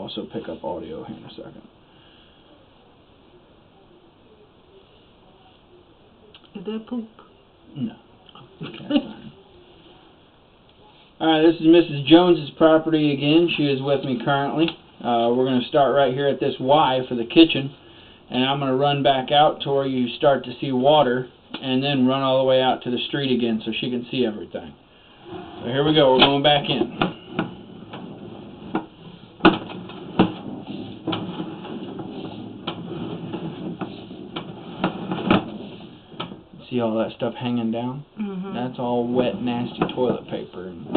also pick up audio here in a second. Is that poop? No. Alright, this is Mrs. Jones's property again. She is with me currently. We're going to start right here at this Y for the kitchen, and I'm going to run back out to where you start to see water, and then run all the way out to the street again so she can see everything. So here we go, we're going back in. See all that stuff hanging down? Mm-hmm. That's all wet, nasty toilet paper and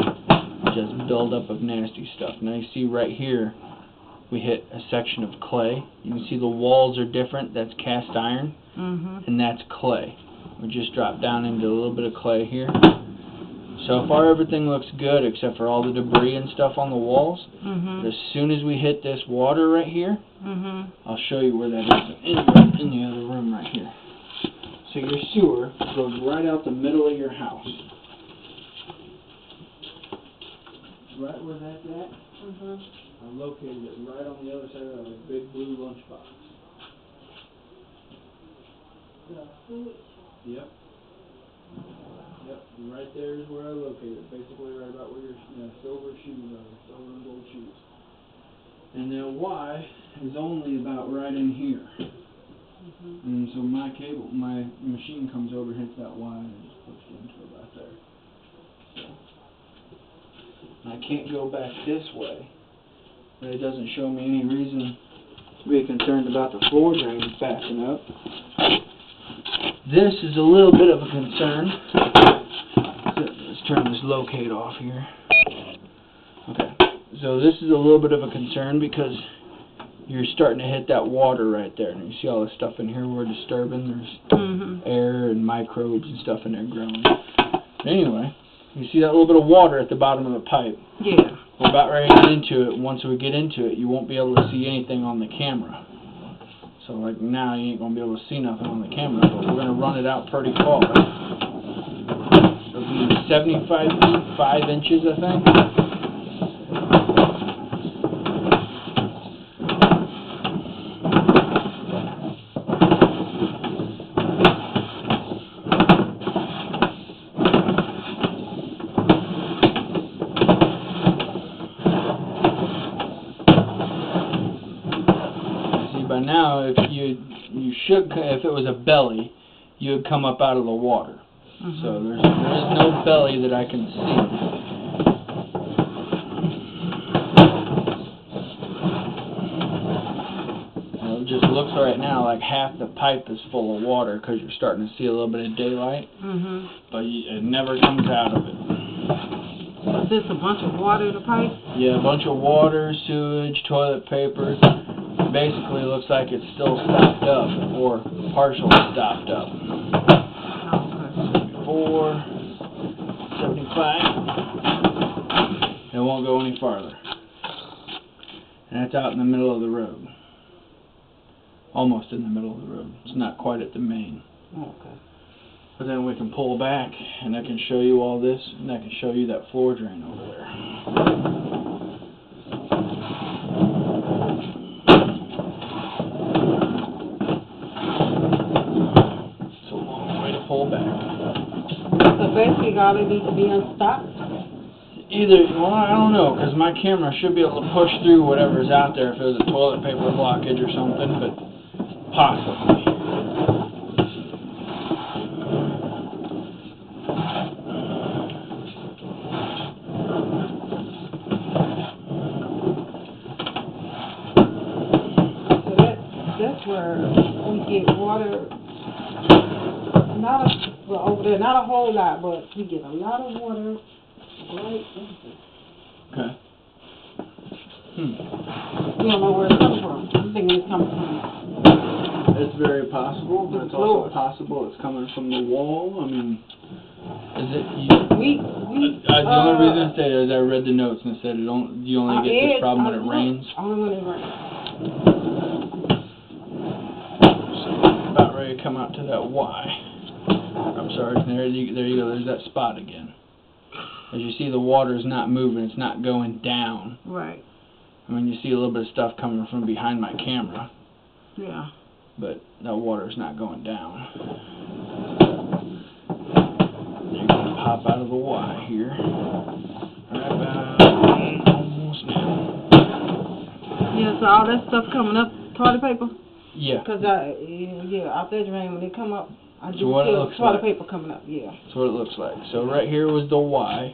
just buildup of nasty stuff. Now you see right here, we hit a section of clay. You can see the walls are different. That's cast iron, and that's clay. We just dropped down into a little bit of clay here. So far everything looks good except for all the debris and stuff on the walls. But as soon as we hit this water right here, I'll show you where that is in the other room right here. So your sewer goes right out the middle of your house. Right where that's at, I located it right on the other side of that big blue lunchbox. Yep. Yep, and right there is where I located it, basically right about where your silver shoes are, silver and gold shoes. And then Y is only about right in here. And so my machine comes over, hits that Y, and just pushed into it right there. So, I can't go back this way, but it doesn't show me any reason to be concerned about the floor drains backing up. This is a little bit of a concern. Let's turn this locate off here. Okay, so this is a little bit of a concern because you're starting to hit that water right there. And you see all the stuff in here we're disturbing. There's air and microbes and stuff in there growing. But anyway, you see that little bit of water at the bottom of the pipe. Yeah. We're about ready to get into it. Once we get into it, you won't be able to see anything on the camera. So like now you ain't going to be able to see nothing on the camera, but we're going to run it out pretty far. It'll be 75 feet, 5 inches I think. By now, if if it was a belly, you would come up out of the water. So there is no belly that I can see. And it just looks right now like half the pipe is full of water because you're starting to see a little bit of daylight. But it never comes out of it. Is this a bunch of water in the pipe? Yeah, a bunch of water, sewage, toilet paper. Basically looks like it's still stopped up or partially stopped up. 74, 75. It won't go any farther. And it's out in the middle of the road. Almost in the middle of the road. It's not quite at the main. Okay. But then we can pull back and I can show you all this and I can show you that floor drain over there. Pull back. So basically all it needs to be unstopped? Well, I don't know, because my camera should be able to push through whatever's out there if it was a toilet paper blockage or something, but possibly. So that's where we get water. Over there, not a whole lot, but we get a lot of water right there. Okay. We don't know where it's coming from. I'm thinking it's coming from. It's very possible, but it's also possible it's coming from the wall. I mean, is it? The only reason I say that is I read the notes and it said you only get this problem when it rains. Only when it rains. So about ready to come out to that Y. I'm sorry, there you go, there's that spot again. As you see, the water is not moving, it's not going down. Right. I mean, you see a little bit of stuff coming from behind my camera, Yeah. but that water's not going down. They're going to pop out of the Y here. Right about almost now. Yeah, so all that stuff coming up, toilet paper? Yeah. Because, out there drain, when they come up, I do So what it feel looks toilet like. paper coming up, yeah. That's what it looks like. So right here was the Y.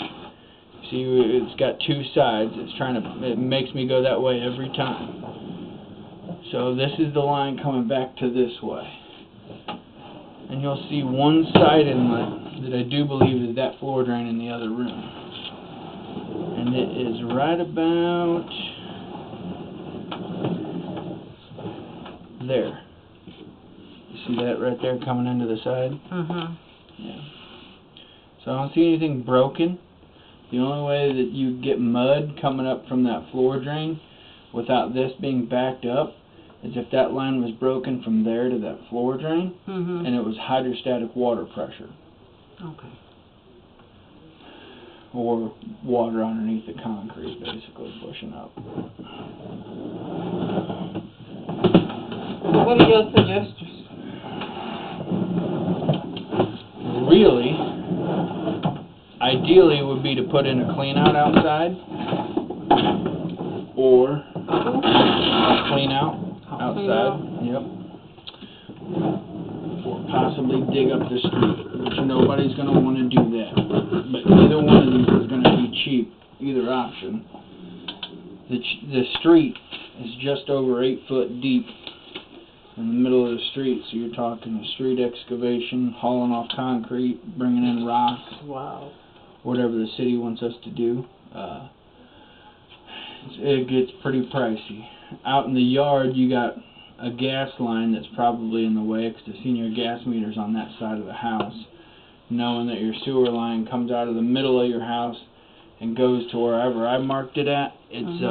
See, it's got two sides. It makes me go that way every time. So this is the line coming back to this way. And you'll see one side inlet that I do believe is that floor drain in the other room. And it is right about there. You see that right there coming into the side? Mm-hmm. Yeah. So I don't see anything broken. The only way that you get mud coming up from that floor drain without this being backed up is if that line was broken from there to that floor drain, Mm-hmm. and it was hydrostatic water pressure, Okay. or water underneath the concrete basically pushing up. What are your suggestions? Really, ideally it would be to put in a clean out outside, or a clean out outside. Yep. Or possibly dig up the street, which nobody's going to want to do that. But either one of these is going to be cheap, either option. The street is just over 8 foot deep in the middle of the street, so you're talking a street excavation, hauling off concrete, bringing in rocks, Wow. whatever the city wants us to do. It gets pretty pricey. Out in the yard, you got a gas line that's probably in the way, because I've seen your gas meters on that side of the house. Knowing that your sewer line comes out of the middle of your house and goes to wherever I marked it at, it's